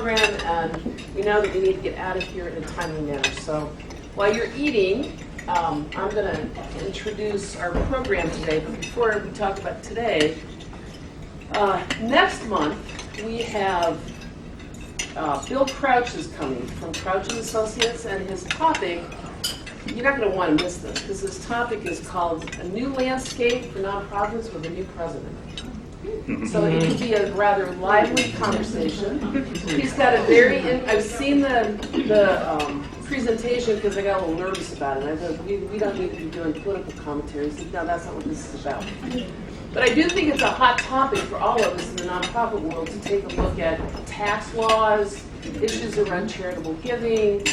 program, and we know that we need to get out of here in a timely manner. So while you're eating, I'm going to introduce our program today. But before we talk about today, next month we have Bill Crouch is coming from Crouch & Associates, and his topic, you're not going to want to miss this, because his topic is called A New Landscape for Nonprofits with a New President. So it could be a rather lively conversation. He's got a I've seen the presentation because I got a little nervous about it. I thought, we don't need to be doing political commentary. He said, no, that's not what this is about. But I do think it's a hot topic for all of us in the nonprofit world to take a look at tax laws, issues around charitable giving,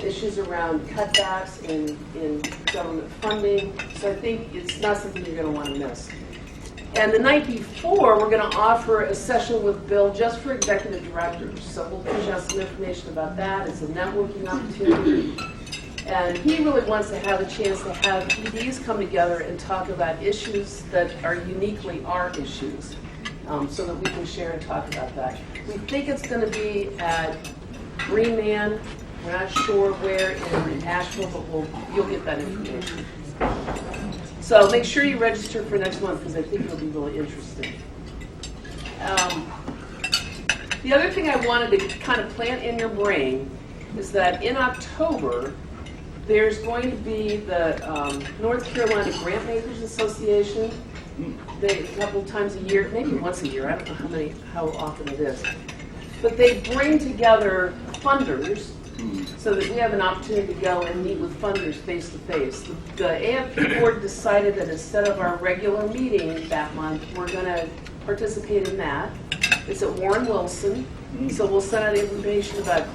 issues around cutbacks in government funding. So I think it's not something you're going to want to miss. And the night before, we're going to offer a session with Bill just for executive directors. So we'll push out some information about that. It's a networking opportunity. And he really wants to have a chance to have EDs come together and talk about issues that are uniquely our issues, so that we can share and talk about that. We think it's going to be at Green Man. We're not sure where in Asheville, but you'll get that information. So make sure you register for next month, because I think it'll be really interesting. The other thing I wanted to kind of plant in your brain is that in October, there's going to be the North Carolina Grantmakers Association. They, a couple times a year, maybe once a year, I don't know how often it is. But they bring together funders so that we have an opportunity to go and meet with funders face to face. The AFP board decided that instead of our regular meeting that month, we're going to participate in that. It's at Warren Wilson, so we'll send out information about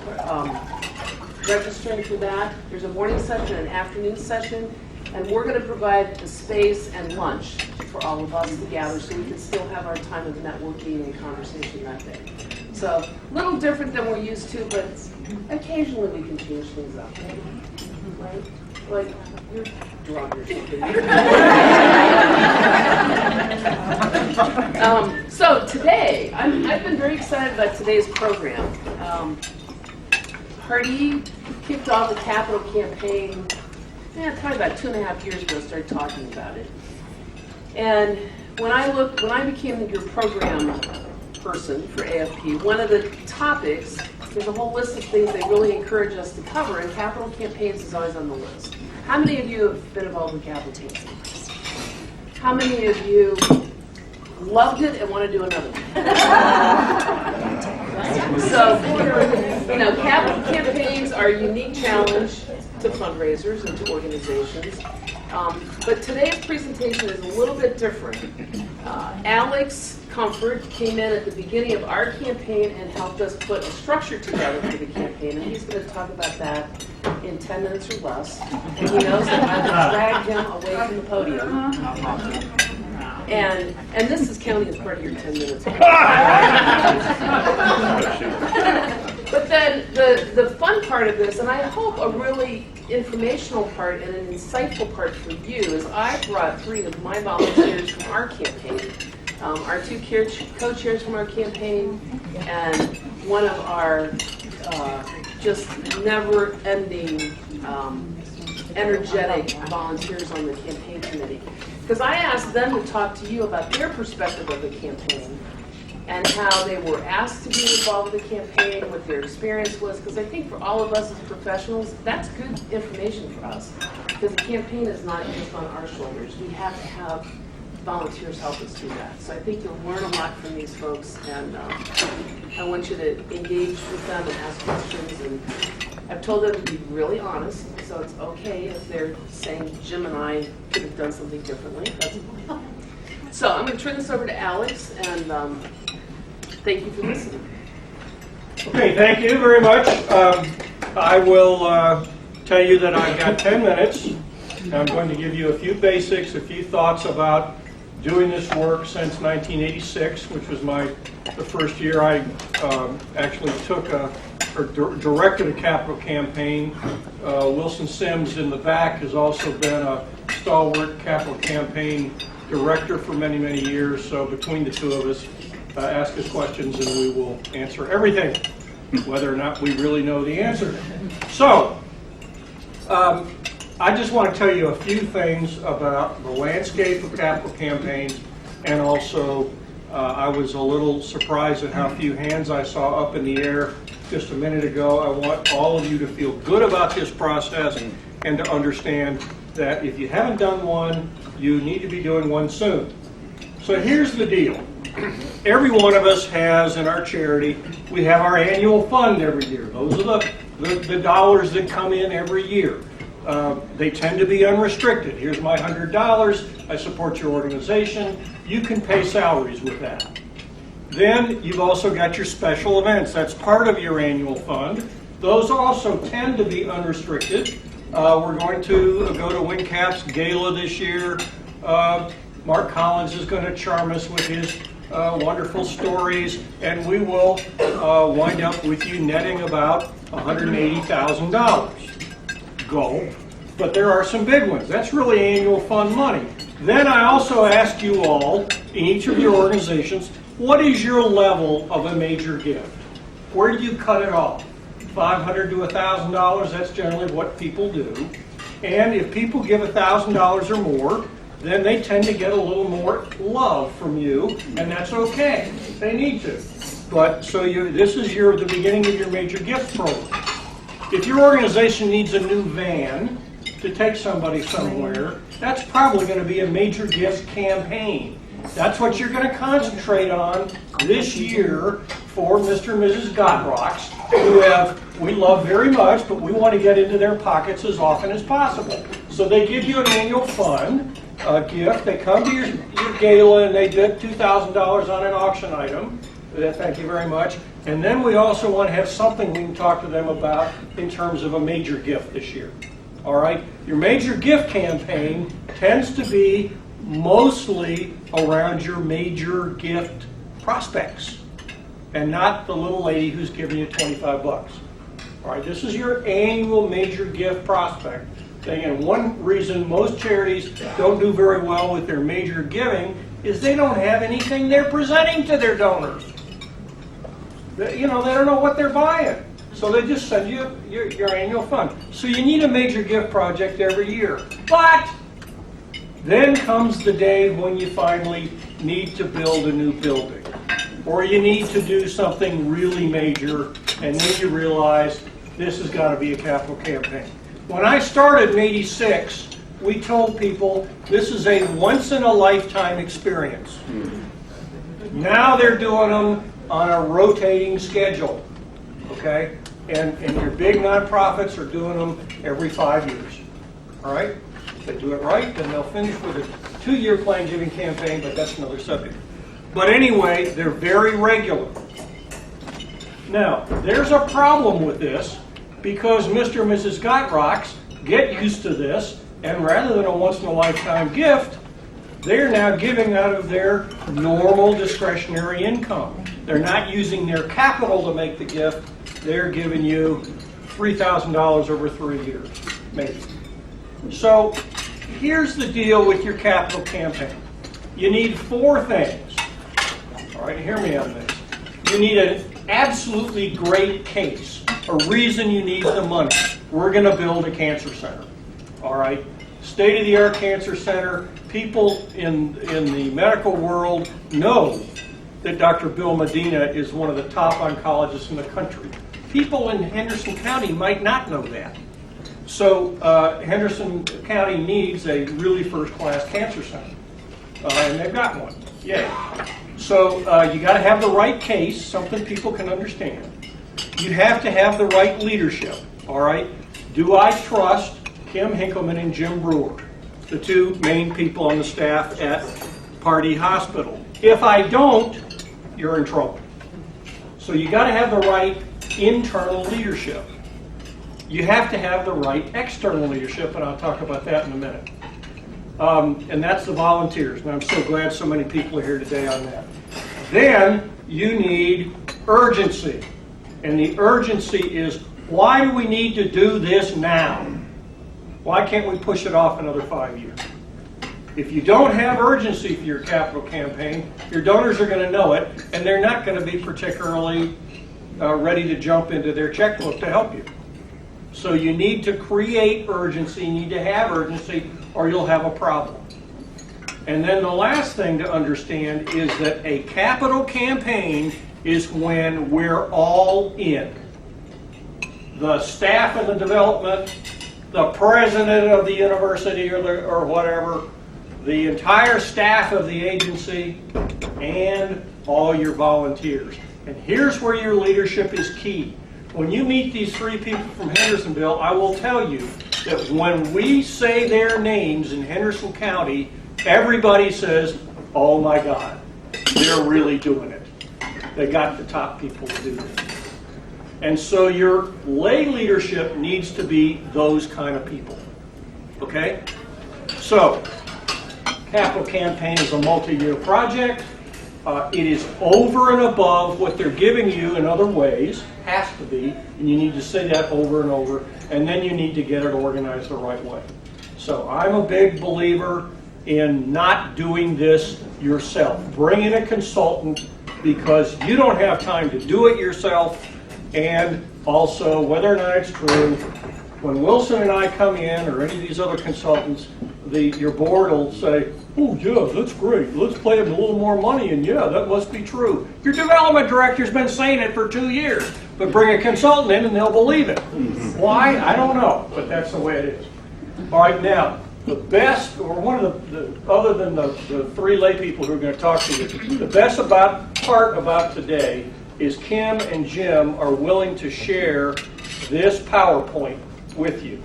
registering for that. There's a morning session and an afternoon session, and we're going to provide the space and lunch for all of us to gather so we can still have our time of networking and conversation that day. So a little different than we're used to, but occasionally we can change things up. Right? Like you're drunk or something. So today, I've been very excited about today's program. Hardy kicked off the capital campaign, probably about 2.5 years ago, started talking about it. And when I became your program person for AFP, one of the topics, there's a whole list of things they really encourage us to cover, and capital campaigns is always on the list. How many of you have been involved in capital campaigns? How many of you loved it and want to do another one? So, capital campaigns are a unique challenge to fundraisers and to organizations. But today's presentation is a little bit different. Alex Comfort came in at the beginning of our campaign and helped us put a structure together for the campaign, and he's going to talk about that in 10 minutes or less. And he knows that I will drag him away from the podium. And this is counting as part of your 10 minutes. But then the fun part of this, and I hope a really informational part and an insightful part for you, is I brought 3 of my volunteers from our campaign, our 2 co-chairs from our campaign, and one of our just never-ending, energetic volunteers on the campaign committee. Because I asked them to talk to you about their perspective of the campaign and how they were asked to be involved in the campaign, what their experience was, because I think for all of us as professionals, that's good information for us, because the campaign is not just on our shoulders. We have to have volunteers help us do that. So I think you'll learn a lot from these folks, and I want you to engage with them and ask questions. And I've told them to be really honest, so it's okay if they're saying Jim and I could have done something differently. That's fine. So I'm going to turn this over to Alex, and thank you for listening. Okay, thank you very much. I will tell you that I've got 10 minutes. I'm going to give you a few basics, a few thoughts about doing this work since 1986, which was the first year I actually took or directed a capital campaign. Wilson Sims in the back has also been a stalwart capital campaign director for many, many years. So between the two of us, ask us questions and we will answer everything. whether or not we really know the answer. So, I just want to tell you a few things about the landscape of capital campaigns, and also I was a little surprised at how few hands I saw up in the air just a minute ago. I want all of you to feel good about this process and to understand that if you haven't done one, you need to be doing one soon. So here's the deal. Every one of us has in our charity, we have our annual fund every year. Those are the dollars that come in every year. They tend to be unrestricted. Here's my $100. I support your organization. You can pay salaries with that. Then you've also got your special events. That's part of your annual fund. Those also tend to be unrestricted. We're going to go to WNCAP's gala this year. Mark Collins is going to charm us with his wonderful stories, and we will wind up with you netting about $180,000 goal. But there are some big ones. That's really annual fund money. Then I also ask you all, in each of your organizations, what is your level of a major gift? Where do you cut it off? $500 to $1,000, that's generally what people do. And if people give $1,000 or more, then they tend to get a little more love from you, and that's okay. They need to. But so this is the beginning of your major gift program. If your organization needs a new van to take somebody somewhere, that's probably going to be a major gift campaign. That's what you're going to concentrate on this year for Mr. and Mrs. Godrocks, who we love very much, but we want to get into their pockets as often as possible. So they give you an annual fund gift. They come to your gala and they bid $2,000 on an auction item. Thank you very much. And then we also want to have something we can talk to them about in terms of a major gift this year. All right? Your major gift campaign tends to be mostly around your major gift prospects and not the little lady who's giving you 25 bucks. All right? This is your annual major gift prospect thing. And one reason most charities don't do very well with their major giving is they don't have anything they're presenting to their donors. They don't know what they're buying. So they just send you your annual fund. So you need a major gift project every year. But then comes the day when you finally need to build a new building. Or you need to do something really major, and then you realize this has got to be a capital campaign. When I started in '86, we told people this is a once-in-a-lifetime experience. Now they're doing them on a rotating schedule, okay? And your big nonprofits are doing them every 5 years, all right? If they do it right, then they'll finish with a 2-year plan giving campaign, but that's another subject. But anyway, they're very regular. Now, there's a problem with this because Mr. and Mrs. Godrocks get used to this, and rather than a once-in-a-lifetime gift, they're now giving out of their normal discretionary income. They're not using their capital to make the gift. They're giving you $3,000 over 3 years, maybe. So here's the deal with your capital campaign. You need 4 things. All right, hear me on this. You need an absolutely great case, a reason you need the money. We're going to build a cancer center. All right? State-of-the-art cancer center. People in the medical world know that Dr. Bill Medina is one of the top oncologists in the country. People in Henderson County might not know that. So Henderson County needs a really first-class cancer center. And they've got one. Yay. So you got to have the right case, something people can understand. You have to have the right leadership. All right? Do I trust Kim Hinkleman and Jim Brewer, the 2 main people on the staff at Pardee Hospital? If I don't, you're in trouble. So you got to have the right internal leadership. You have to have the right external leadership, and I'll talk about that in a minute. And that's the volunteers, and I'm so glad so many people are here today on that. Then you need urgency, and the urgency is, why do we need to do this now? Why can't we push it off another 5 years? If you don't have urgency for your capital campaign, your donors are going to know it, and they're not going to be particularly ready to jump into their checkbook to help you. So you need to create urgency, you need to have urgency, or you'll have a problem. And then the last thing to understand is that a capital campaign is when we're all in. The staff and the development, the president of the university or whatever, the entire staff of the agency, and all your volunteers. And here's where your leadership is key. When you meet these 3 people from Hendersonville, I will tell you that when we say their names in Henderson County, everybody says, oh my God, they're really doing it. They got the top people to do this. And so your lay leadership needs to be those kind of people. Okay? So, capital campaign is a multi-year project. It is over and above what they're giving you in other ways, has to be, and you need to say that over and over, and then you need to get it organized the right way. So I'm a big believer in not doing this yourself. Bring in a consultant because you don't have time to do it yourself, and also, whether or not it's true, when Wilson and I come in, or any of these other consultants, your board will say, oh yeah, that's great, let's pay them a little more money, and yeah, that must be true. Your development director's been saying it for 2 years, but bring a consultant in and they'll believe it. Why? I don't know, but that's the way it is. All right, now, the best, or one of the other than the 3 lay people who are going to talk to you, the best part about today is Kim and Jim are willing to share this PowerPoint with you.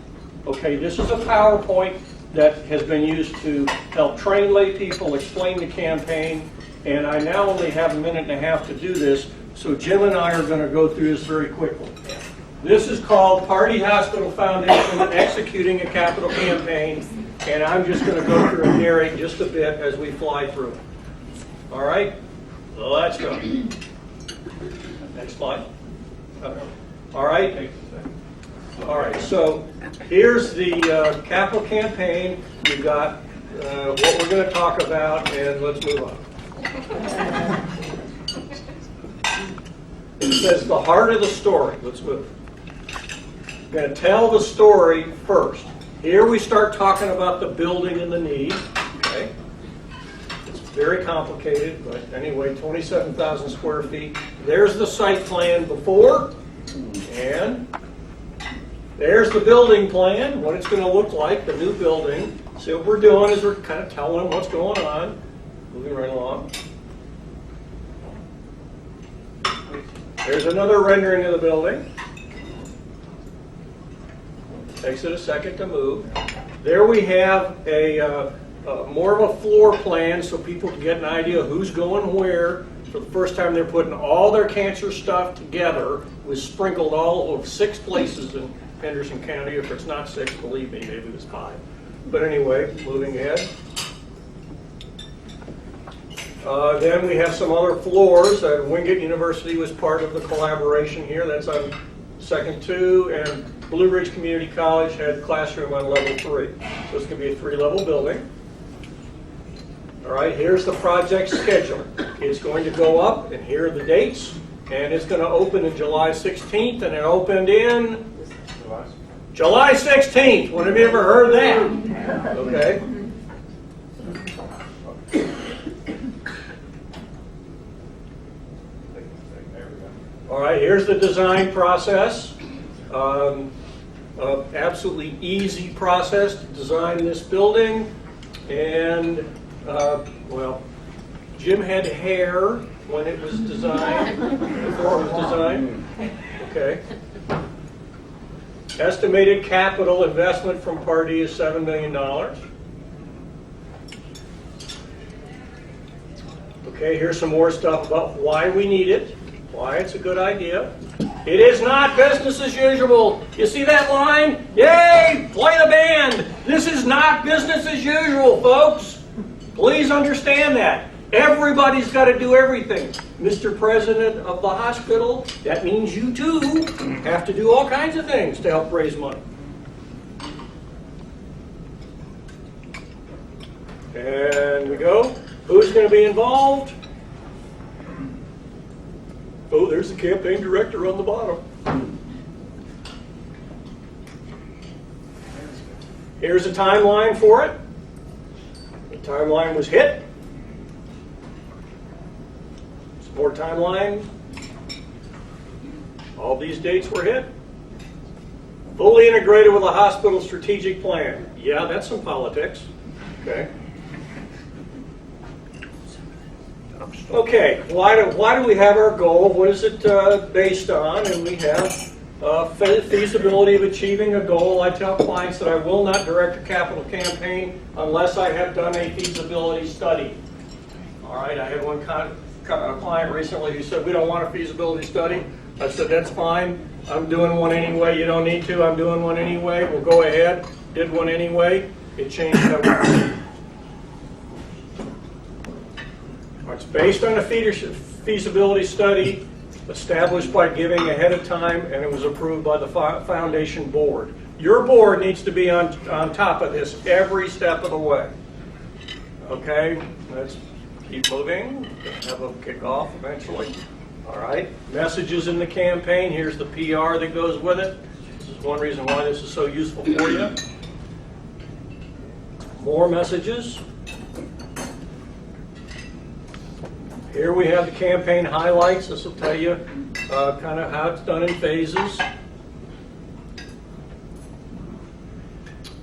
Okay, this is a PowerPoint that has been used to help train lay people, explain the campaign, and I now only have a minute and a half to do this, so Jim and I are going to go through this very quickly. This is called Pardee Hospital Foundation Executing a Capital Campaign, and I'm just going to go through and narrate just a bit as we fly through. All right? Let's go. Next slide. All right. All right, so here's the capital campaign. We've got what we're going to talk about, and let's move on. It says the heart of the story. Let's move. We're going to tell the story first. Here we start talking about the building and the need. Okay? It's very complicated, but anyway, 27,000 square feet. There's the site plan before, and there's the building plan, what it's going to look like, the new building. So what we're doing is we're kind of telling them what's going on. Moving right along. There's another rendering of the building. Takes it a second to move. There we have a more of a floor plan so people can get an idea of who's going where. For the first time, they're putting all their cancer stuff together. It was sprinkled all over 6 places in Henderson County. If it's not 6, believe me, maybe it was 5. But anyway, moving ahead. Then we have some other floors. Wingate University was part of the collaboration here. That's on second 2, and Blue Ridge Community College had classroom on level 3. So it's going to be a 3-level building. All right, here's the project schedule. It's going to go up, and here are the dates. And it's going to open in July 16th, and it opened in July 16th. When have you ever heard that? Okay. All right, here's the design process. Absolutely easy process to design this building. And, well, Jim had hair when it was designed, before it was designed. Okay. Estimated capital investment from Pardee is $7 million. Okay, here's some more stuff about why we need it, why it's a good idea. It is not business as usual. You see that line? Yay! Play the band! This is not business as usual, folks. Please understand that. Everybody's got to do everything. Mr. President of the hospital, that means you too have to do all kinds of things to help raise money. And we go. Who's going to be involved? Oh, there's the campaign director on the bottom. Here's a timeline for it. The timeline was hit. Some more timeline. All these dates were hit. Fully integrated with a hospital strategic plan. Yeah, that's some politics. Okay. Okay, why do we have our goal? What is it based on? And we have feasibility of achieving a goal. I tell clients that I will not direct a capital campaign unless I have done a feasibility study. All right, I had one client recently who said, we don't want a feasibility study. I said, that's fine. I'm doing one anyway. You don't need to. I'm doing one anyway. We'll go ahead. Did one anyway. It changed how we proceed. It's based on a feasibility study established by giving ahead of time, and it was approved by the foundation board. Your board needs to be on top of this every step of the way. Okay, let's keep moving. Have a kickoff eventually. All right, messages in the campaign. Here's the PR that goes with it. This is one reason why this is so useful for you. More messages. Here we have the campaign highlights. This will tell you kind of how it's done in phases.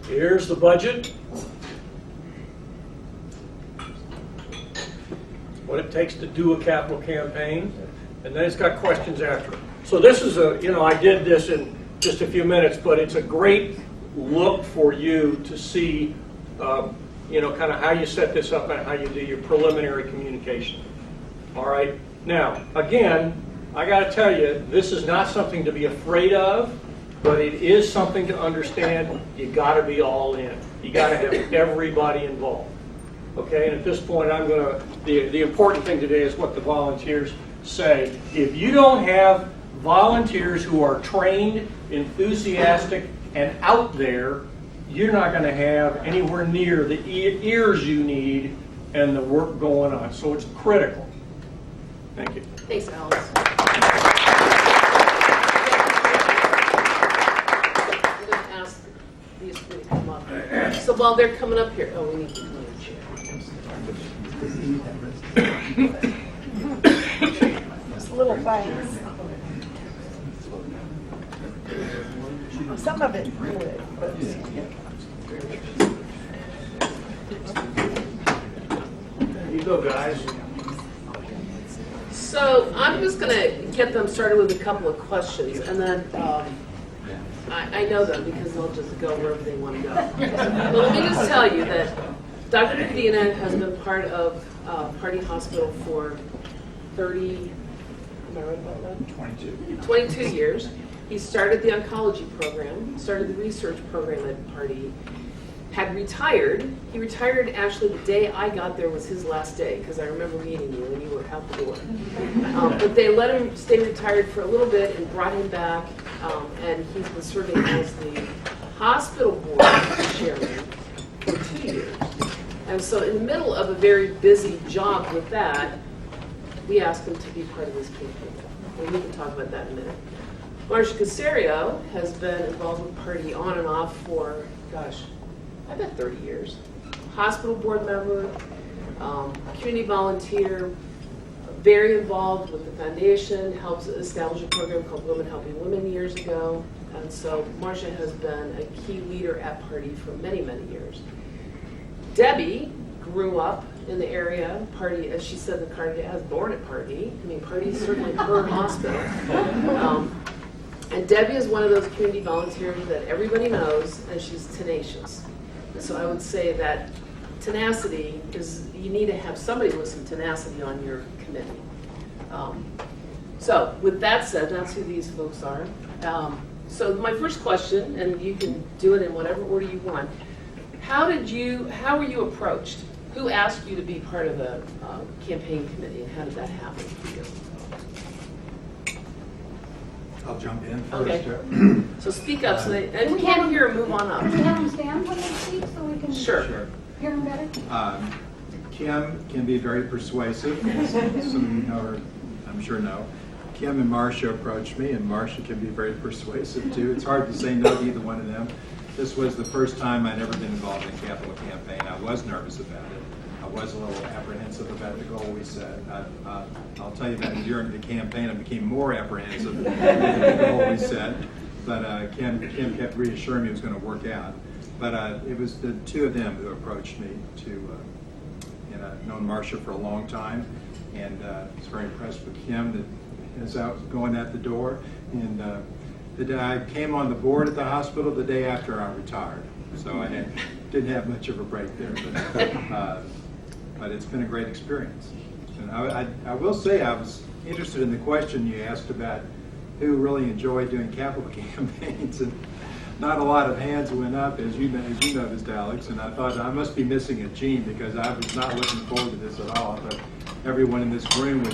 Here's the budget. What it takes to do a capital campaign. And then it's got questions after it. So this is I did this in just a few minutes, but it's a great look for you to see, kind of how you set this up and how you do your preliminary communication. All right. Now, again, I got to tell you, this is not something to be afraid of, but it is something to understand. You got to be all in. You got to have everybody involved. Okay. And at this point, I'm going to. The important thing today is what the volunteers say. If you don't have volunteers who are trained, enthusiastic, and out there, you're not going to have anywhere near the ears you need and the work going on. So it's critical. Thank you. Thanks, Alice. I'm going to ask these three to come up. So while they're coming up here, we need to move the chair. Little things. Some of it would, but There you go, guys. So I'm just going to get them started with a couple of questions, and then I know them because they'll just go wherever they want to go. But let me just tell you that Dr. Medina has been part of Party Hospital for 30, am I right about that? 22 years. He started the oncology program, started the research program at Party, had retired. He retired actually the day I got there was his last day, because I remember meeting you and you were out the door. But they let him stay retired for a little bit and brought him back, and he's been serving as the hospital board chairman for 2 years. And so in the middle of a very busy job with that, we asked him to be part of this campaign. And we can talk about that in a minute. Marcia Casario has been involved with Party on and off for, gosh, I bet 30 years. Hospital board member, community volunteer, very involved with the foundation, helped establish a program called Women Helping Women years ago. And so Marcia has been a key leader at Party for many, many years. Debbie grew up in the area. Party, as she said, the card has born at Party. I mean, Party is certainly her hospital. And Debbie is one of those community volunteers that everybody knows, and she's tenacious. So I would say that tenacity is, you need to have somebody with some tenacity on your committee. So with that said, that's who these folks are. So my first question, and you can do it in whatever order you want, how were you approached? Who asked you to be part of the campaign committee, and how did that happen for you? I'll jump in first. Okay. So speak up, so they, and we can't hear, move on up. Can we have them stand when they speak so we can Sure. hear them better? Kim can be very persuasive, as some of you know, or I'm sure know. Kim and Marcia approached me, and Marcia can be very persuasive too. It's hard to say no to either one of them. This was the first time I'd ever been involved in a capital campaign. I was nervous about it. I was a little apprehensive about the goal we set. I'll tell you that during the campaign I became more apprehensive about the goal we set. But Kim kept reassuring me it was going to work out. But it was the two of them who approached me and I've known Marcia for a long time, and I was very impressed with Kim as I was going out the door. And the day I came on the board at the hospital the day after I retired, so I didn't have much of a break there. But it's been a great experience. And I will say I was interested in the question you asked about who really enjoyed doing capital campaigns, and not a lot of hands went up, as you know, Mr. Alex, and I thought I must be missing a gene because I was not looking forward to this at all. But everyone in this room was,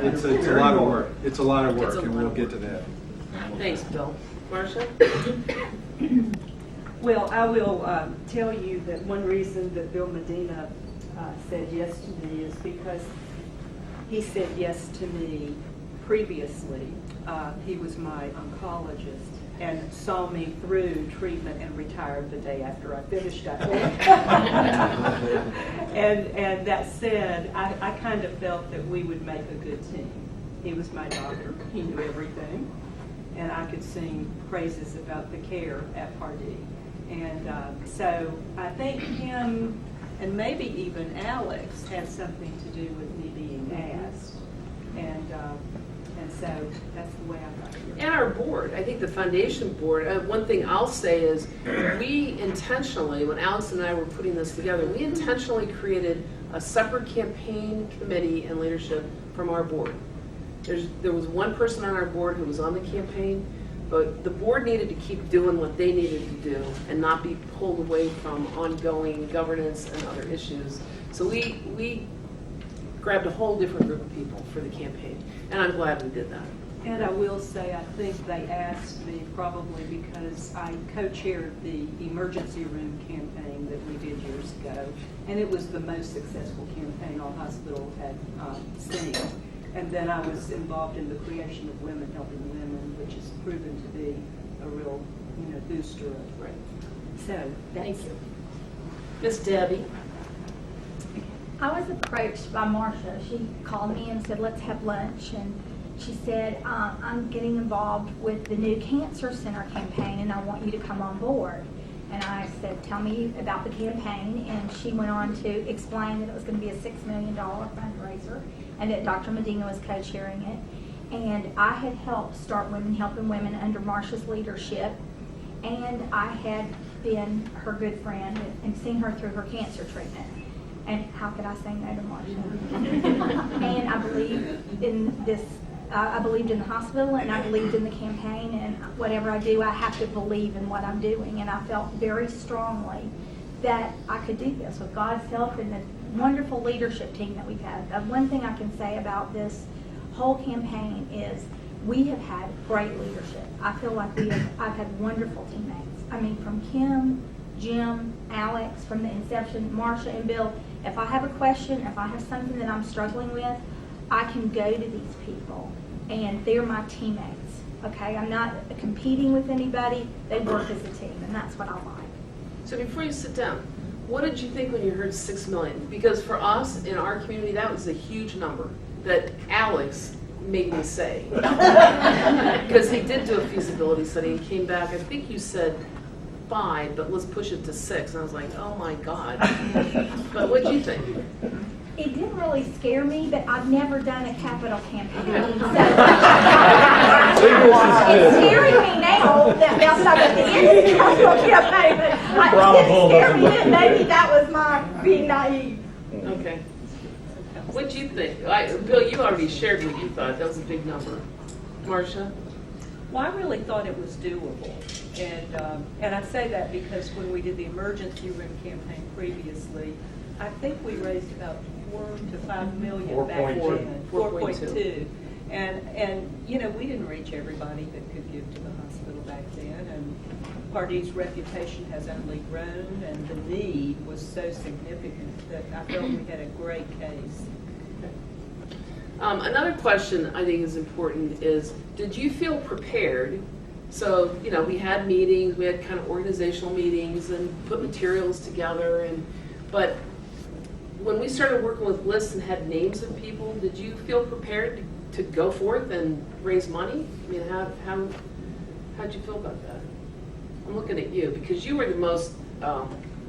it's a lot of work. It's a lot of work, and we'll get to that. Thanks, Bill. Marcia? Well, I will tell you that one reason that Bill Medina said yes to me is because he said yes to me previously. He was my oncologist and saw me through treatment and retired the day after I finished, I think. And that said, I kind of felt that we would make a good team. He was my doctor. He knew everything. And I could sing praises about the care at Pardee. And so I think him and maybe even Alex had something to do with me being asked. And so that's the way I got here. And our board, I think the foundation board, one thing I'll say is we intentionally, when Alex and I were putting this together, we intentionally created a separate campaign committee and leadership from our board. There was one person on our board who was on the campaign, but the board needed to keep doing what they needed to do and not be pulled away from ongoing governance and other issues. So we grabbed a whole different group of people for the campaign, and I'm glad we did that. And I will say, I think they asked me probably because I co-chaired the emergency room campaign that we did years ago, and it was the most successful campaign our hospital had seen. And then I was involved in the creation of Women Helping Women, which has proven to be a real, booster of. Right. So Thank you. Miss Debbie. I was approached by Marcia. She called me and said, let's have lunch. And she said, I'm getting involved with the new Cancer Center campaign, and I want you to come on board. And I said, tell me about the campaign. And she went on to explain that it was going to be a $6 million fundraiser and that Dr. Medina was co-chairing it. And I had helped start Women Helping Women under Marcia's leadership. And I had been her good friend and seen her through her cancer treatment. And how could I say no to Marcia? And I believed in this. I believed in the hospital, and I believed in the campaign, and whatever I do, I have to believe in what I'm doing. And I felt very strongly that I could do this with God's help and the wonderful leadership team that we've had. One thing I can say about this whole campaign is we have had great leadership. I feel like I've had wonderful teammates. I mean, from Kim, Jim, Alex, from the inception, Marcia and Bill. If I have a question, if I have something that I'm struggling with, I can go to these people, and they're my teammates, okay? I'm not competing with anybody. They work as a team, and that's what I like. So before you sit down, what did you think when you heard 6 million? Because for us, in our community, that was a huge number that Alex made me say. Because he did do a feasibility study and came back, I think you said 5, but let's push it to 6. And I was like, oh my God. But what do you think? It didn't really scare me, but I've never done a capital campaign. So it's scaring me now that I'm at the end of the capital campaign, but it didn't scare me then. Maybe that was my being naive. Okay. What do you think? Bill, you already shared what you thought. That was a big number. Marcia? Well, I really thought it was doable. And I say that because when we did the emergency room campaign previously, I think we raised about 4 to 5 million back then. 4.2. And we didn't reach everybody that could give to the hospital back then. And Pardee's reputation has only grown, and the need was so significant that I felt we had a great case. Another question I think is important is, did you feel prepared? So, we had meetings, we had kind of organizational meetings and put materials together, but when we started working with lists and had names of people, did you feel prepared to go forth and raise money? I mean, how'd you feel about that? I'm looking at you because you were the most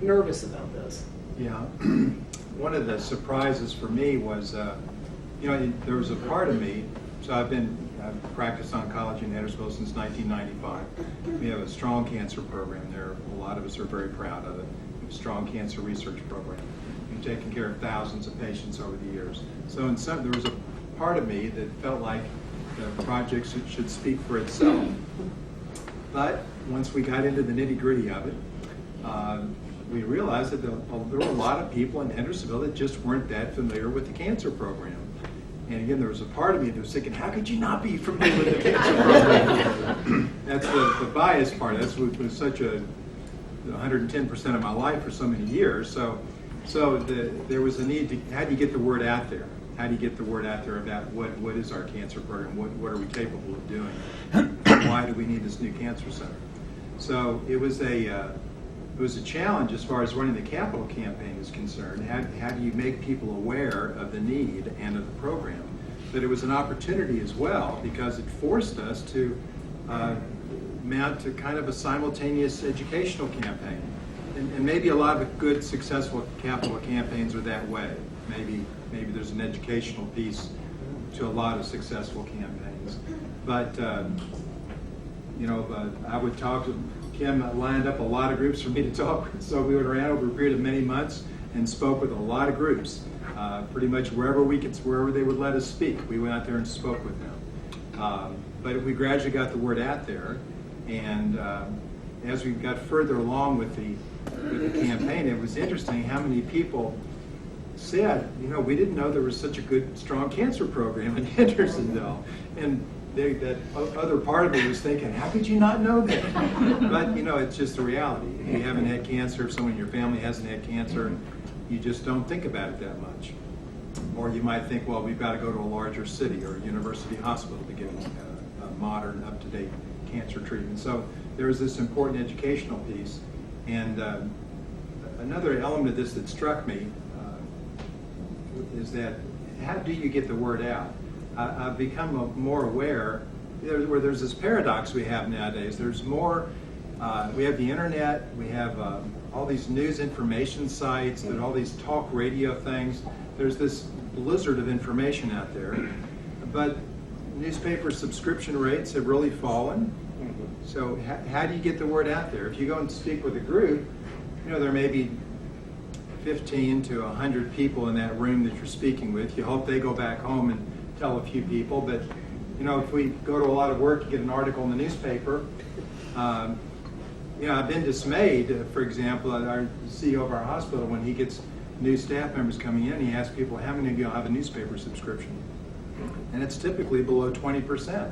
nervous about this. Yeah. One of the surprises for me was, there was a part of me, so I've practiced oncology in Hendersonville since 1995. We have a strong cancer program there. A lot of us are very proud of it. We have a strong cancer research program. We've taken care of thousands of patients over the years. So there was a part of me that felt like the project should speak for itself. But once we got into the nitty-gritty of it, we realized that there were a lot of people in Hendersonville that just weren't that familiar with the cancer program. And again, there was a part of me that was thinking, how could you not be familiar with the cancer program? That's the bias part. That's what was such a 110% of my life for so many years. So there was a need to, how do you get the word out there? How do you get the word out there about what is our cancer program? What are we capable of doing? Why do we need this new cancer center? So it was a challenge as far as running the capital campaign is concerned. How do you make people aware of the need and of the program? But it was an opportunity as well because it forced us to mount to kind of a simultaneous educational campaign. And maybe a lot of good, successful capital campaigns are that way. Maybe there's an educational piece to a lot of successful campaigns. But I would talk to Kim, lined up a lot of groups for me to talk with. So we went around over a period of many months and spoke with a lot of groups. Pretty much wherever they would let us speak, we went out there and spoke with them. But we gradually got the word out there, and as we got further along with the campaign, it was interesting how many people said, we didn't know there was such a good, strong cancer program in Hendersonville. And that other part of me was thinking, how could you not know that? But, it's just the reality. If you haven't had cancer, if someone in your family hasn't had cancer, you just don't think about it that much. Or you might think, well, we've got to go to a larger city or a university hospital to get a modern, up-to-date cancer treatment. So there's this important educational piece. And another element of this that struck me is that how do you get the word out? I've become more aware where there's this paradox we have nowadays. There's more, we have the internet, we have all these news information sites, there's all these talk radio things. There's this blizzard of information out there. But newspaper subscription rates have really fallen. So how do you get the word out there? If you go and speak with a group, there may be 15 to 100 people in that room that you're speaking with. You hope they go back home and tell a few people, but if we go to a lot of work to get an article in the newspaper, I've been dismayed. For example, our CEO of our hospital, when he gets new staff members coming in, he asks people, how many of you have a newspaper subscription? And it's typically below 20%.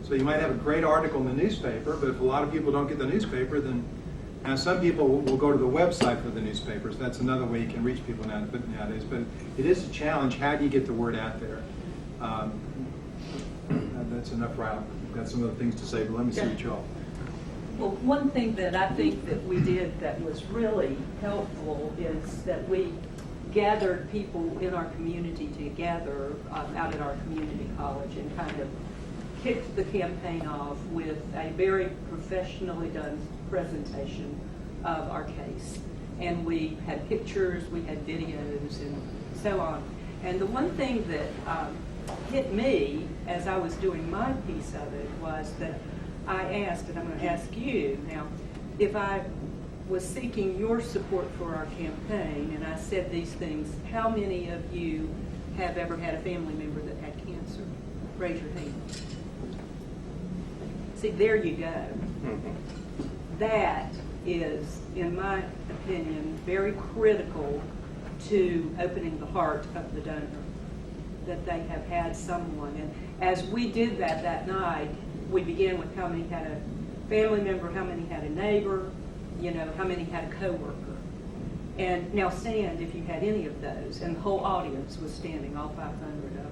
So you might have a great article in the newspaper, but if a lot of people don't get the newspaper, then now some people will go to the website for the newspapers. That's another way you can reach people nowadays. But it is a challenge. How do you get the word out there? That's enough, Ralph. I've got some other things to say, but let me see what y'all. Well, one thing that I think that we did that was really helpful is that we gathered people in our community together out at our community college and kind of kicked the campaign off with a very professionally done presentation of our case. And we had pictures, we had videos, and so on. And the one thing that hit me as I was doing my piece of it was that I asked, and I'm going to ask you now, if I was seeking your support for our campaign, and I said these things, how many of you have ever had a family member that had cancer? Raise your hand. See, there you go. That is, in my opinion, very critical to opening the heart of the donor, that they have had someone. And as we did that night, we began with how many had a family member, how many had a neighbor, how many had a coworker. And now stand if you had any of those, and the whole audience was standing, all 500 of them.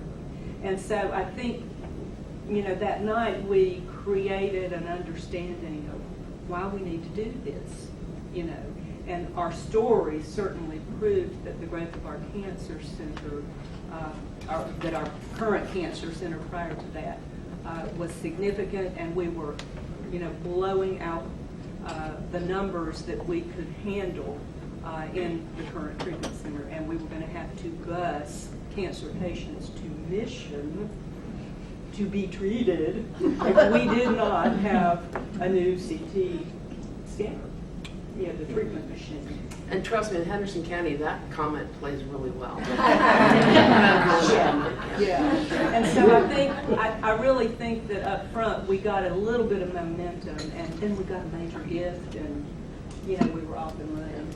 And so I think, that night we created an understanding of why we need to do this, and our story certainly proved that the growth of our cancer center, that our current cancer center prior to that was significant, and we were, blowing out the numbers that we could handle in the current treatment center, and we were going to have to bus cancer patients to Mission to be treated if we did not have a new CT scanner, the treatment machine. And trust me, in Henderson County, that comment plays really well. Yeah, and so I really think that up front, we got a little bit of momentum, and then we got a major gift, and, we were off and running.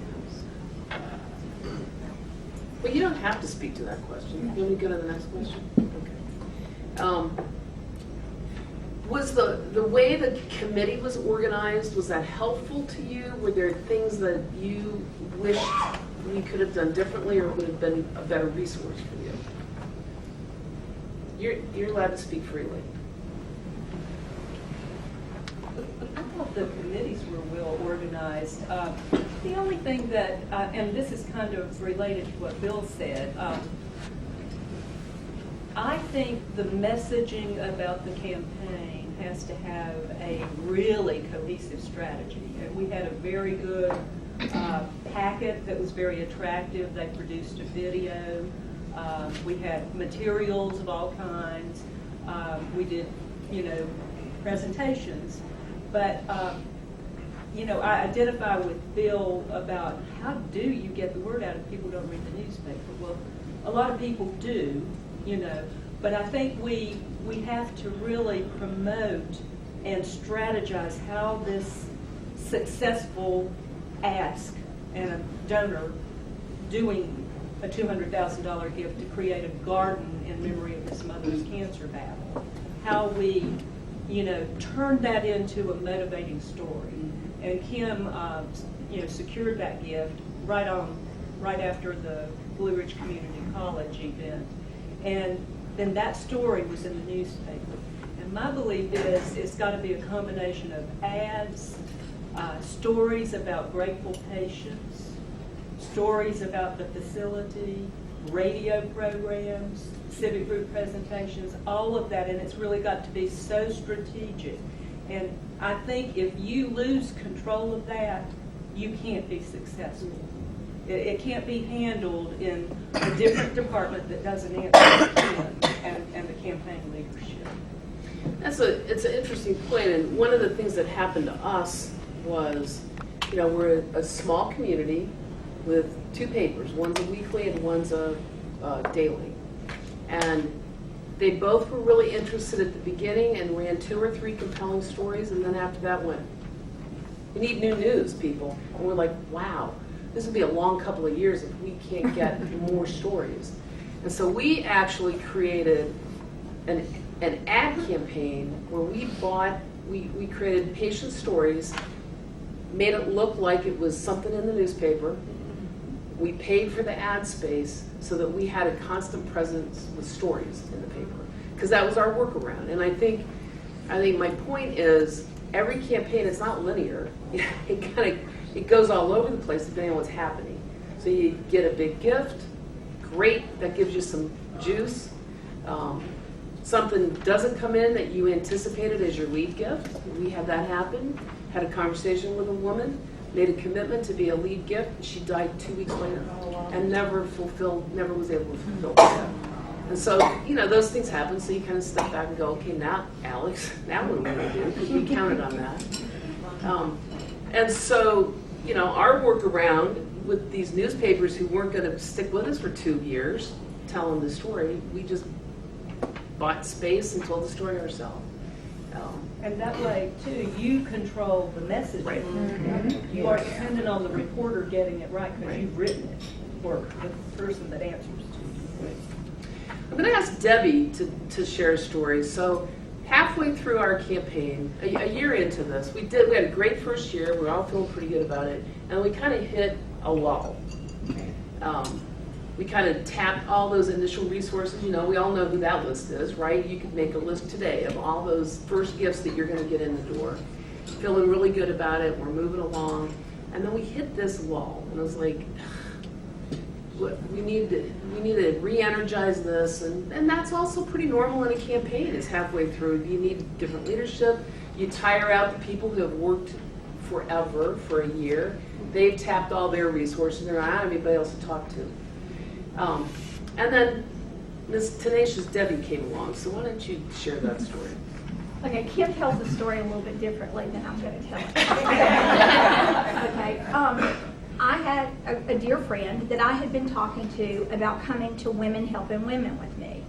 Well, you don't have to speak to that question. You want me to go to the next question? Okay. Was the way the committee was organized, was that helpful to you? Were there things that you wished you could have done differently or would have been a better resource for you? You're allowed to speak freely. I thought the committees were well organized. The only thing that, and this is kind of related to what Bill said, I think the messaging about the campaign has to have a really cohesive strategy. And we had a very good packet that was very attractive. They produced a video. We had materials of all kinds. We did, presentations. But, I identify with Bill about how do you get the word out if people don't read the newspaper. Well, a lot of people do, but I think we have to really promote and strategize how this successful ask and a donor doing a $200,000 gift to create a garden in memory of his mother's cancer battle, how we, turn that into a motivating story. And Kim, secured that gift right after the Blue Ridge Community College event. And then that story was in the newspaper. And my belief is it's got to be a combination of ads, stories about grateful patients, stories about the facility, radio programs, civic group presentations, all of that. And it's really got to be so strategic. And I think if you lose control of that, you can't be successful. It can't be handled in a different department that doesn't answer to Kim and the campaign leadership. It's an interesting point, and one of the things that happened to us was, we're a small community with two papers. One's a weekly and one's a daily. And they both were really interested at the beginning and ran 2 or 3 compelling stories, and then after that went, we need new news, people. And we're like, wow, this would be a long couple of years if we can't get more stories. And so we actually created an ad campaign where we created patient stories, made it look like it was something in the newspaper. We paid for the ad space so that we had a constant presence with stories in the paper, because that was our workaround. And I think my point is every campaign is not linear. It goes all over the place depending on what's happening. So you get a big gift, great, that gives you some juice. Something doesn't come in that you anticipated as your lead gift. We had that happen. Had a conversation with a woman, made a commitment to be a lead gift, and she died 2 weeks later and never was able to fulfill that. And so, those things happen, so you kind of step back and go, okay, now, Alex, now what are we going to do? Because we counted on that. And so, our workaround with these newspapers who weren't going to stick with us for 2 years telling the story, we just bought space and told the story ourselves. And that way, too, you control the message. Right. Mm-hmm. You are dependent on the reporter getting it right because you've written it for the person that answers to you. I'm going to ask Debbie to share a story. So halfway through our campaign, a year into this, we had a great first year. We were all feeling pretty good about it. And we kind of hit a lull. We kind of tapped all those initial resources. You know, we all know who that list is, right? You could make a list today of all those first gifts that you're going to get in the door. Feeling really good about it. We're moving along. And then we hit this lull. And it was like, we need to re-energize this. And that's also pretty normal in a campaign is halfway through. You need different leadership. You tire out the people who have worked forever, for a year. They've tapped all their resources. They're not having anybody else to talk to. And then Ms. Tenacious Debbie came along, so why don't you share that story? Okay, Kim tells the story a little bit differently than I'm going to tell it. Okay, I had a dear friend that I had been talking to about coming to Women Helping Women with me.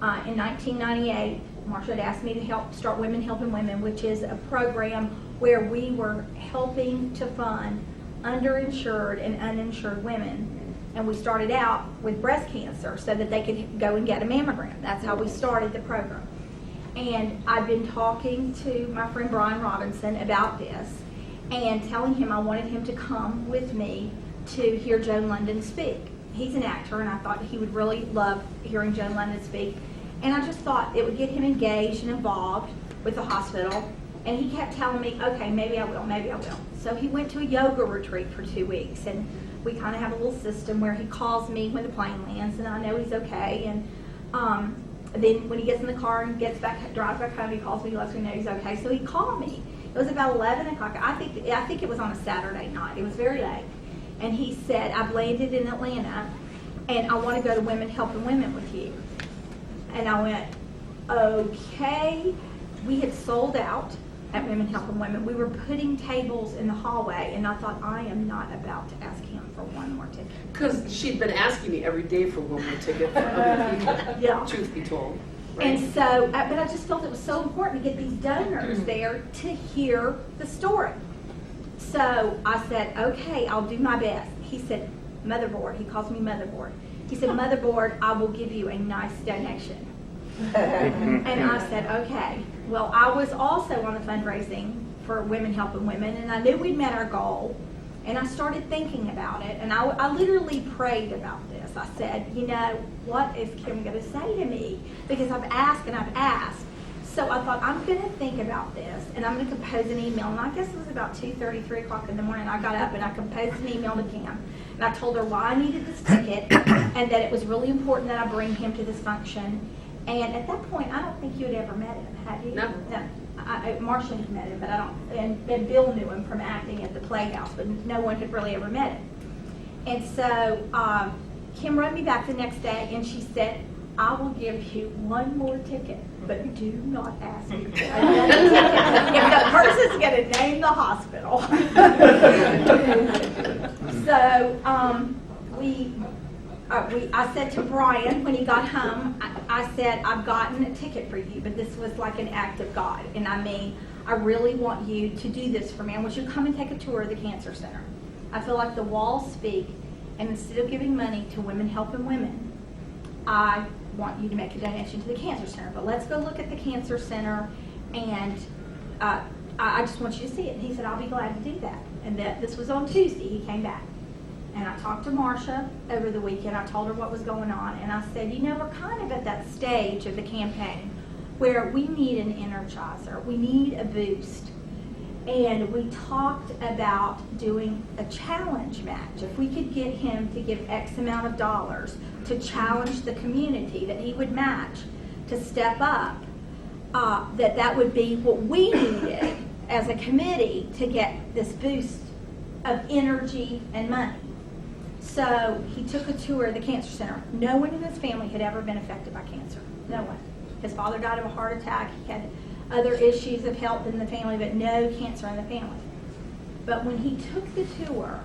In 1998, Marsha had asked me to help start Women Helping Women, which is a program where we were helping to fund underinsured and uninsured women. And we started out with breast cancer so that they could go and get a mammogram. That's how we started the program. And I've been talking to my friend Brian Robinson about this and telling him I wanted him to come with me to hear Joan London speak. He's an actor, and I thought he would really love hearing Joan London speak. And I just thought it would get him engaged and involved with the hospital. And he kept telling me, okay, maybe I will, maybe I will. So he went to a yoga retreat for 2 weeks, and we kind of have a little system where he calls me when the plane lands, and I know he's okay. And then when he gets in the car and drives back home, he calls me, lets me know he's okay. So he called me. It was about 11 o'clock. I think it was on a Saturday night. It was very late. And he said, I've landed in Atlanta, and I want to go to Women Helping Women with you. And I went, okay. We had sold out at Women Helping Women. We were putting tables in the hallway, and I thought, I am not about to ask him for one more ticket. Because she'd been asking me every day for one more ticket for other people, Yeah. truth be told. Right? And so, but I just felt it was so important to get these donors there to hear the story. So I said, okay, I'll do my best. He said, Motherboard, he calls me Motherboard. He said, Motherboard, I will give you a nice donation. And I said, okay. Well, I was also on the fundraising for Women Helping Women, and I knew we'd met our goal, and I started thinking about it, and I literally prayed about this. I said, you know, what is Kim going to say to me? Because I've asked and I've asked. So I thought, I'm going to think about this, and I'm going to compose an email. And I guess it was about 2:30, 3 o'clock in the morning. I got up and I composed an email to Kim. And I told her why I needed this ticket and that it was really important that I bring him to this function. And at that point, I don't think you had ever met him, had you? No. Marcia had met him, but I don't. And Bill knew him from acting at the Playhouse, but no one had really ever met him. And so Kim wrote me back the next day, and she said, I will give you one more ticket, but do not ask me for another ticket if the person's going to name the hospital. So I said to Brian when he got home, I said, I've gotten a ticket for you, but this was like an act of God. And I mean, I really want you to do this for me. I want you to come and take a tour of the cancer center. I feel like the walls speak, and instead of giving money to Women Helping Women, I want you to make a donation to the cancer center. But let's go look at the cancer center, and I just want you to see it. And he said, I'll be glad to do that. And this was on Tuesday. He came back. And I talked to Marcia over the weekend. I told her what was going on. And I said, you know, we're kind of at that stage of the campaign where we need an energizer. We need a boost. And we talked about doing a challenge match. If we could get him to give X amount of dollars to challenge the community that he would match to step up, that would be what we needed as a committee to get this boost of energy and money. So he took a tour of the cancer center. No one in his family had ever been affected by cancer. No one. His father died of a heart attack. He had other issues of health in the family, but no cancer in the family. But when he took the tour,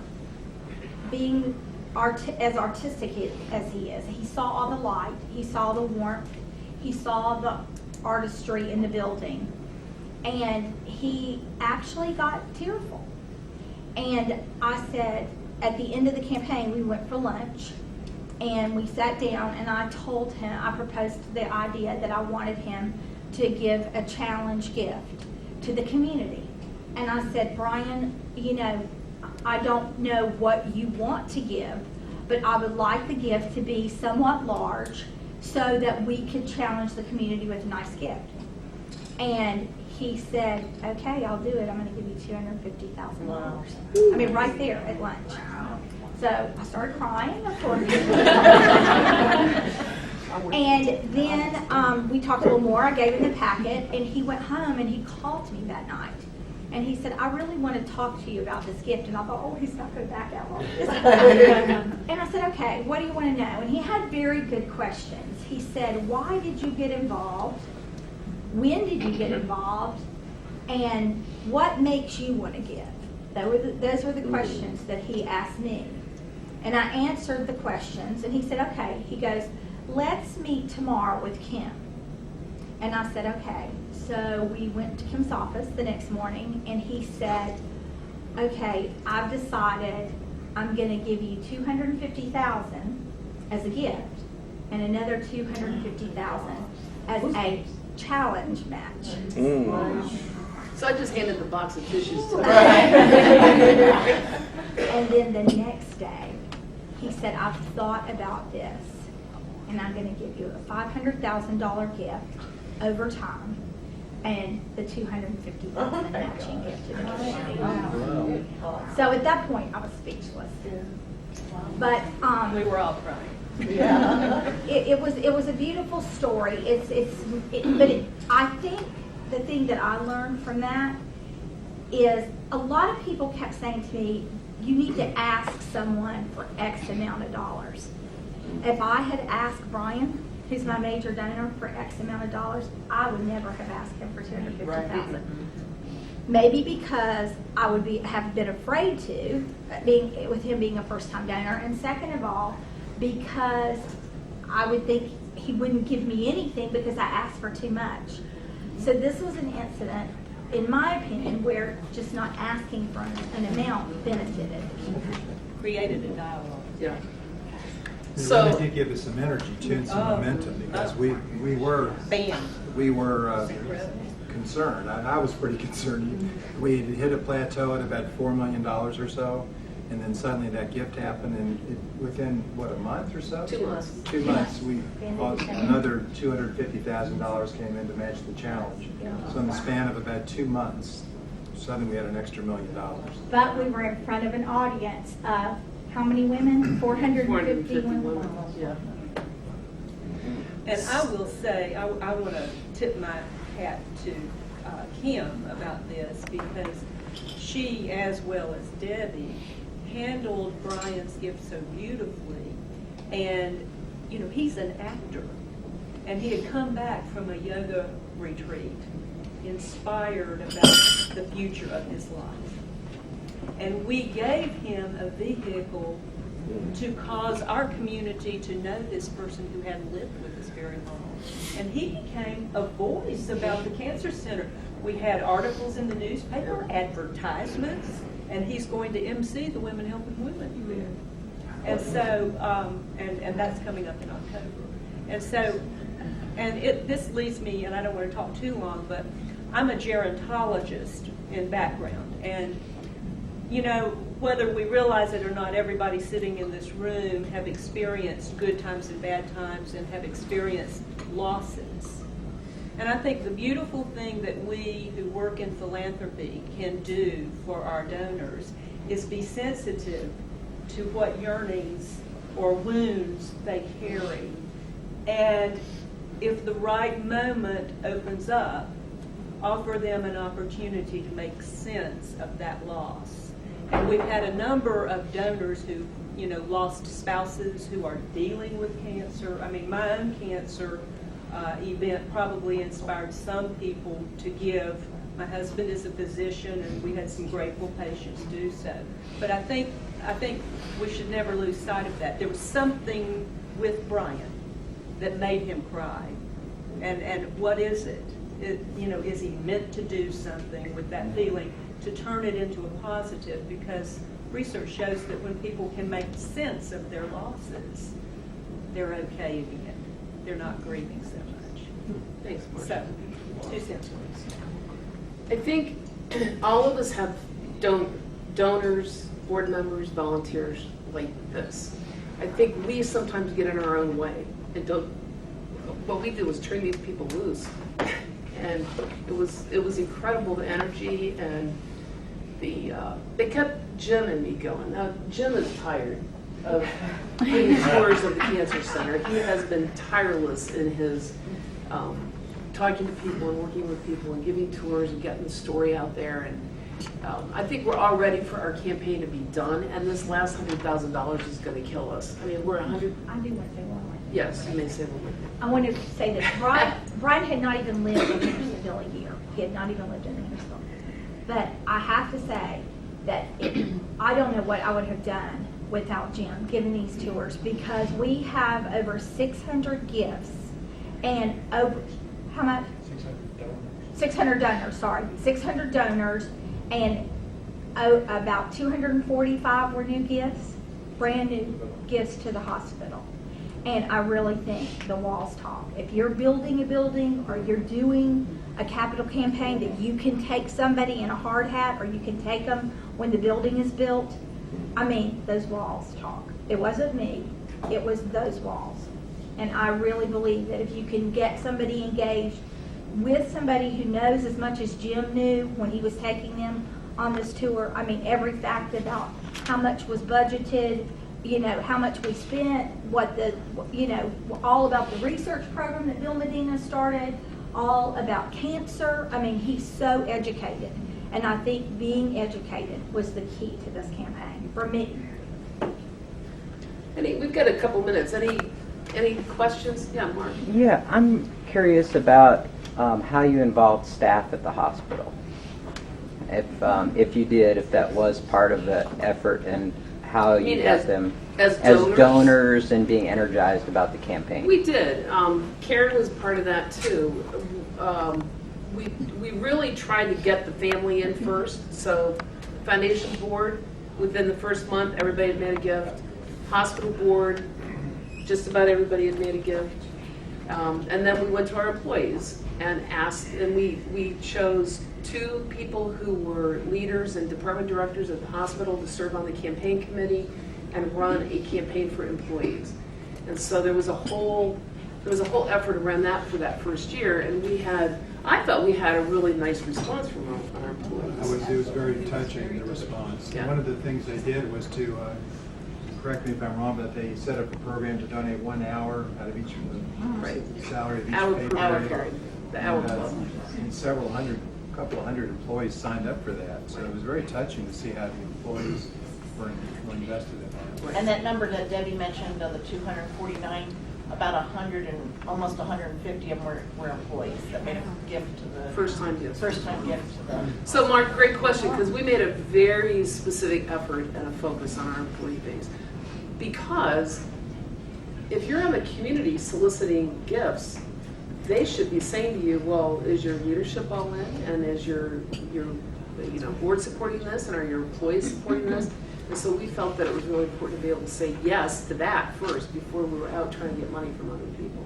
being as artistic as he is, he saw all the light, he saw the warmth, he saw the artistry in the building, and he actually got tearful. And I said, at the end of the campaign, we went for lunch, and we sat down, and I told him, I proposed the idea that I wanted him to give a challenge gift to the community. And I said, Brian, you know, I don't know what you want to give, but I would like the gift to be somewhat large so that we could challenge the community with a nice gift. And he said, okay, I'll do it. I'm going to give you $250,000. I mean, right there at lunch. So I started crying, of course. And then we talked a little more. I gave him the packet, and he went home and he called me that night. And he said, I really want to talk to you about this gift. And I thought, oh, he's not going to back out on this. And I said, okay, what do you want to know? And he had very good questions. He said, why did you get involved? When did you get involved? And what makes you want to give? Those were the questions that he asked me. And I answered the questions, and he said, okay. He goes, let's meet tomorrow with Kim. And I said, okay. So we went to Kim's office the next morning, and he said, okay, I've decided I'm going to give you $250,000 as a gift and another $250,000 as a challenge match. So I just handed the box of tissues to him. And then the next day, he said, I've thought about this, and I'm going to give you a $500,000 gift over time and the $250,000 matching gift to the community. So at that point, I was speechless. But We were all crying. it was a beautiful story. I think the thing that I learned from that is a lot of people kept saying to me, you need to ask someone for X amount of dollars. If I had asked Brian, who's my major donor, for X amount of dollars, I would never have asked him for $250,000. Maybe because I would have been afraid to, with him being a first-time donor, and second of all, because I would think he wouldn't give me anything because I asked for too much. So this was an incident, in my opinion, where just not asking for an amount benefited. Created a dialogue. Yeah. It So- really did give us some energy too and some momentum because we were Bam. concerned. I was pretty concerned. We had hit a plateau at about $4 million or so, and then suddenly that gift happened, and within what, a month or so? 2 months. 2 months, another $250,000 came in to match the challenge. So in the span of about 2 months, suddenly we had an extra $1 million. But we were in front of an audience of how many women? 450 women. Yeah. And I will say, I want to tip my hat to Kim about this, because she, as well as Debbie, handled Brian's gift so beautifully. And, you know, he's an actor. And he had come back from a yoga retreat, inspired about the future of his life. And we gave him a vehicle to cause our community to know this person who hadn't lived with us very long. And he became a voice about the cancer center. We had articles in the newspaper, advertisements, and he's going to MC the Women Helping Women event. And so, and that's coming up in October. And so, this leads me, and I don't want to talk too long, but I'm a gerontologist in background. And you know, whether we realize it or not, everybody sitting in this room have experienced good times and bad times and have experienced losses. And I think the beautiful thing that we who work in philanthropy can do for our donors is be sensitive to what yearnings or wounds they carry. And if the right moment opens up, offer them an opportunity to make sense of that loss. And we've had a number of donors who, you know, lost spouses who are dealing with cancer. I mean, my own cancer event probably inspired some people to give. My husband is a physician, and we had some grateful patients do so. But I think we should never lose sight of that. There was something with Brian that made him cry. And what is it? You know, is he meant to do something with that feeling to turn it into a positive? Because research shows that when people can make sense of their losses, they're okay again. They're not grieving so much. Thanks, Marcia. So, 2 cents. I think all of us have donors, board members, volunteers like this. I think we sometimes get in our own way and don't, what we did was turn these people loose. And it was incredible, the energy and they kept Jim and me going. Now, Jim is tired of doing tours of the cancer center. He has been tireless in his talking to people and working with people and giving tours and getting the story out there. And I think we're all ready for our campaign to be done. And this last $100,000 is going to kill us. I mean, we're 100. I do want to say one more thing. Yes, you may say one more thing. I want to say that Brian had not even lived in Hendersonville a year. He had not even lived in Hendersonville. But I have to say that I don't know what I would have done without Jim giving these tours, because we have over 600 gifts and over, how much? 600 donors, sorry. 600 donors, and about 245 were new gifts, brand new gifts to the hospital. And I really think the walls talk. If you're building a building or you're doing a capital campaign that you can take somebody in a hard hat, or you can take them when the building is built, I mean, those walls talk. It wasn't me, it was those walls. And I really believe that if you can get somebody engaged with somebody who knows as much as Jim knew when he was taking them on this tour, I mean, every fact about how much was budgeted, you know, how much we spent, what the, you know, all about the research program that Bill Medina started, all about cancer. I mean, he's so educated. And I think being educated was the key to this campaign, for me. We've got a couple minutes. Any questions? Yeah, Mark. Yeah, I'm curious about how you involved staff at the hospital. If you did, if that was part of the effort, and how you got them as donors and being energized about the campaign. We did. Karen was part of that too. We really tried to get the family in first. So foundation board, within the first month, everybody had made a gift. Hospital board, just about everybody had made a gift. And then we went to our employees and asked, and we chose 2 people who were leaders and department directors at the hospital to serve on the campaign committee and run a campaign for employees. And so there was a whole effort around that for that first year, and I felt we had a really nice response from our employees. It was very touching, the response. Yeah. One of the things they did was to, correct me if I'm wrong, but they set up a program to donate 1 hour out of each of the salary of each pay period. The hour And, club. and a couple of hundred employees signed up for that. So it was very touching to see how the employees were invested in that. And that number that Debbie mentioned of the 249, about 100 and almost 150 of them were employees that made a gift to the First time gift. gift to the. So Mark, great question, because we made a very specific effort and a focus on our employee base. Because if you're in the community soliciting gifts, they should be saying to you, well, is your leadership all in? And is your board supporting this? And are your employees supporting this? And so we felt that it was really important to be able to say yes to that first before we were out trying to get money from other people.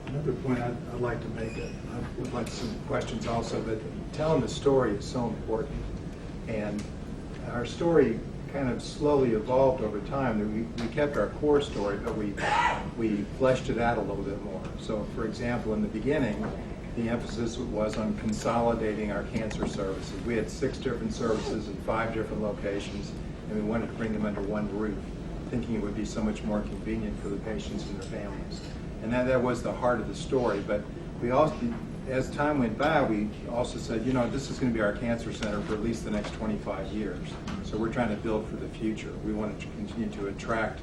Another point I'd like to make, I would like some questions also, but telling the story is so important. And our story kind of slowly evolved over time. We kept our core story, but we fleshed it out a little bit more. So, for example, in the beginning, the emphasis was on consolidating our cancer services. We had 6 different services in 5 different locations, and we wanted to bring them under one roof, thinking it would be so much more convenient for the patients and their families. And that was the heart of the story. But we also, as time went by, we also said, this is going to be our cancer center for at least the next 25 years. So we're trying to build for the future. We want to continue to attract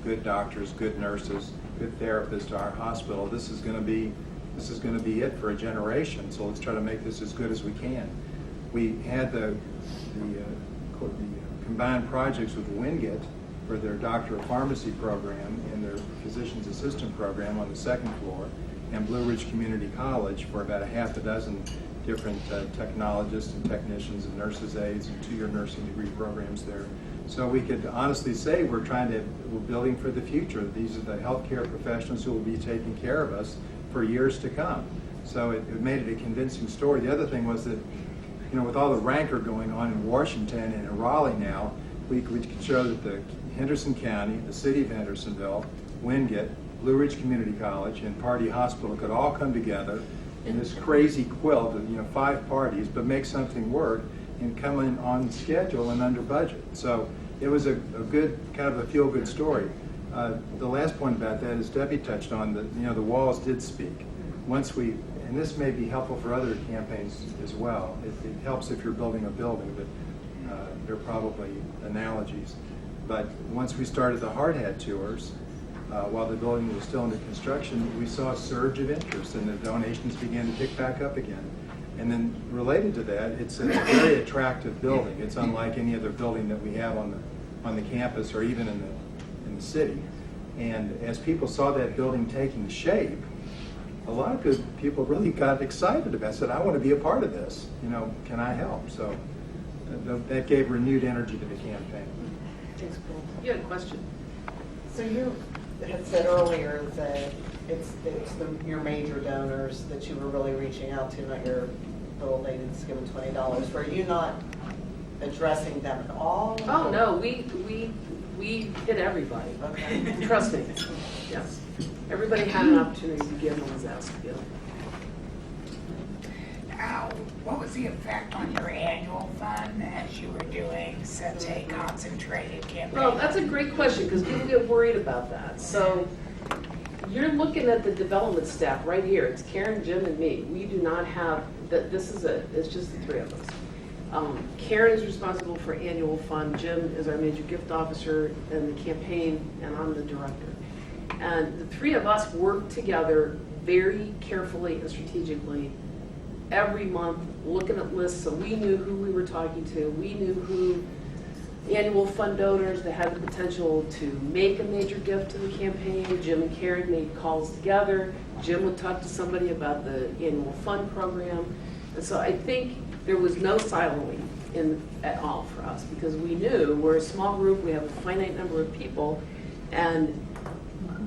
good doctors, good nurses, good therapists to our hospital. This is going to be it for a generation. So let's try to make this as good as we can. We had the combined projects with Wingate for their Doctor of Pharmacy program and their Physician's Assistant program on the 2nd floor, and Blue Ridge Community College for about 6 different technologists and technicians and nurses' aides and 2-year nursing degree programs there. So we could honestly say we're building for the future. These are the healthcare professionals who will be taking care of us for years to come. So it made it a convincing story. The other thing was that, with all the rancor going on in Washington and in Raleigh now, we could show that the Henderson County, the city of Hendersonville, Wingate, Blue Ridge Community College, and Party Hospital could all come together in this crazy quilt of 5 parties, but make something work and come in on schedule and under budget. So it was a good, kind of a feel-good story. The last point about that is Debbie touched on that, the walls did speak. Once we, and this may be helpful for other campaigns as well. It helps if you're building a building, but there are probably analogies. But once we started the hard hat tours, while the building was still under construction, we saw a surge of interest and the donations began to pick back up again. And then related to that, it's a very attractive building. It's unlike any other building that we have on the campus or even in the city. And as people saw that building taking shape, a lot of good people really got excited about it. Said, I want to be a part of this. Can I help? So that gave renewed energy to the campaign. Thanks, Paul. You had a question? So you had said earlier that it's your major donors that you were really reaching out to, not your little lady that's given $20. Were you not addressing them at all? Oh, no, we hit everybody. Okay. Trust me. Yes. Everybody had an opportunity to give and was asked to give. Now, what was the effect on your annual fund as you were doing such a concentrated campaign? Well, that's a great question because people get worried about that. So you're looking at the development staff right here. It's Karen, Jim, and me. We do not have, it's just the 3 of us. Karen is responsible for annual fund. Jim is our major gift officer and the campaign, and I'm the director. And the 3 of us work together very carefully and strategically every month, looking at lists, so we knew who we were talking to. We knew who annual fund donors that had the potential to make a major gift to the campaign. Jim and Karen made calls together. Jim would talk to somebody about the annual fund program. And so I think there was no siloing at all for us because we knew we're a small group, we have a finite number of people, and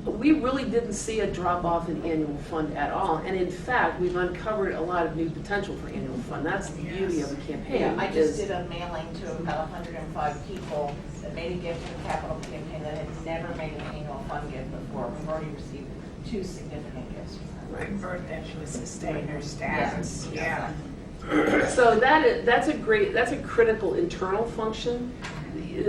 we really didn't see a drop off in annual fund at all. And in fact, we've uncovered a lot of new potential for annual fund. That's the beauty of the campaign. Yeah, I just did a mailing to about 105 people that made a gift to the capital campaign that had never made an annual fund gift before. We've already received 2 significant gifts. Convert them to a sustainer status. Yes. Yeah. So that's a critical internal function.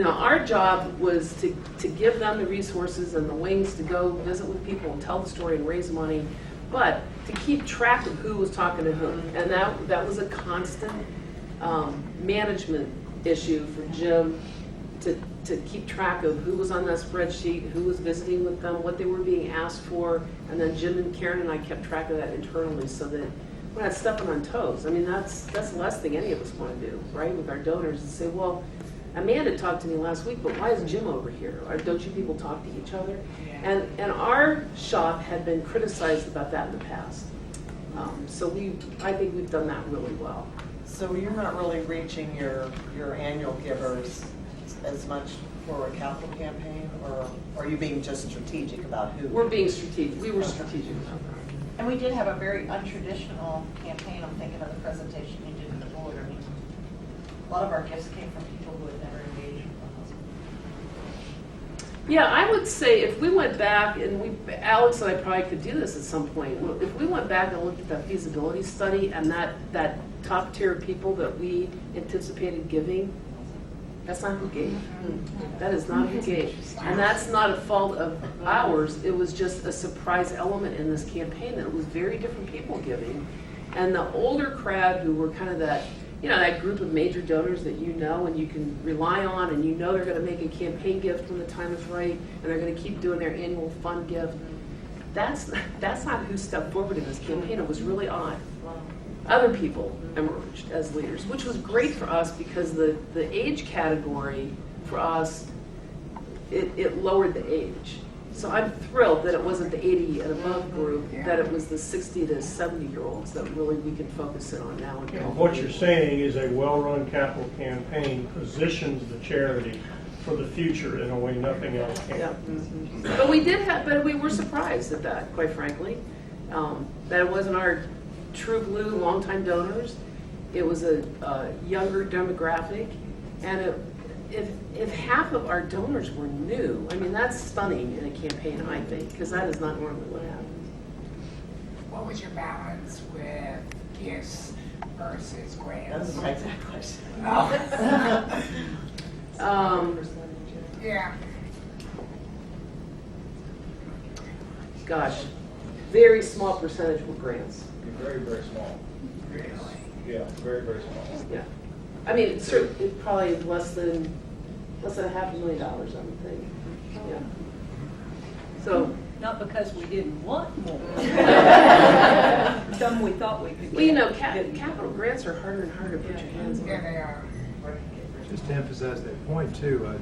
Our job was to give them the resources and the wings to go visit with people and tell the story and raise money, but to keep track of who was talking to whom. And that was a constant management issue for Jim to keep track of who was on that spreadsheet, who was visiting with them, what they were being asked for, and then Jim and Karen and I kept track of that internally so that we're not stepping on toes. I mean, that's the last thing any of us want to do, right, with our donors, is say, well, Amanda talked to me last week, but why is Jim over here? Or don't you people talk to each other? Yeah. And our shop had been criticized about that in the past. So I think we've done that really well. So you're not really reaching your annual givers as much for a capital campaign, or are you being just strategic about who? We're being strategic. We were strategic about that. And we did have a very untraditional campaign. I'm thinking of the presentation you did to the board. I mean, a lot of our gifts came from people who had never engaged with us. Yeah, I would say if we went back, and Alex and I probably could do this at some point, if we went back and looked at that feasibility study and that top tier of people that we anticipated giving, that's not who gave. That is not who gave. And that's not a fault of ours. It was just a surprise element in this campaign that it was very different people giving. And the older crowd who were kind of that group of major donors that and you can rely on, and they're going to make a campaign gift when the time is right, and they're going to keep doing their annual fund gift. That's not who stepped forward in this campaign. It was really odd. Other people emerged as leaders, which was great for us because the age category for us, it lowered the age. So I'm thrilled that it wasn't the 80 and above group, that it was the 60 to 70-year-olds that really we can focus in on now. And what you're saying is a well-run capital campaign positions the charity for the future in a way nothing else can. Yeah. But we were surprised at that, quite frankly. That it wasn't our true blue longtime donors. It was a younger demographic, and if half of our donors were new, I mean, that's stunning in a campaign, I think, because that is not normally what happens. What was your balance with gifts versus grants? That's my exact question. Oh, Um, yeah. gosh, very small percentage were grants. Very, very small. Really? Yeah, very, very small. Yeah. I mean, it's certainly, it probably is less than $500,000, I would think. Yeah. So, Not because we didn't want more. Some we thought we could get. well, you know, capital grants are harder and harder to put your hands Yeah, on. they are. Just to emphasize that point too,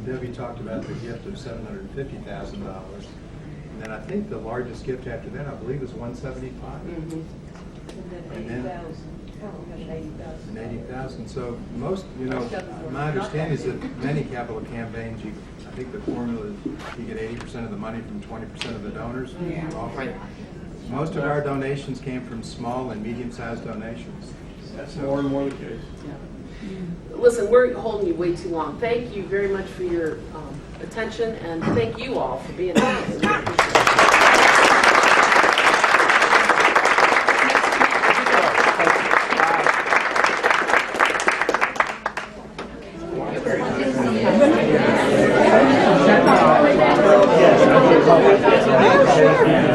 Debbie talked about the gift of $750,000. And then I think the largest gift after that, I believe, was $175,000. Mhm. And then 80,000. And 80,000. And 80,000. So most, my understanding is that many capital campaigns, I think the formula is you get 80% of the money from 20% of the donors. Yeah. Right. Most of our donations came from small and medium-sized donations. That's more and more the case. Listen, we're holding you way too long. Thank you very much for your attention, and thank you all for being here. We appreciate it. Yes.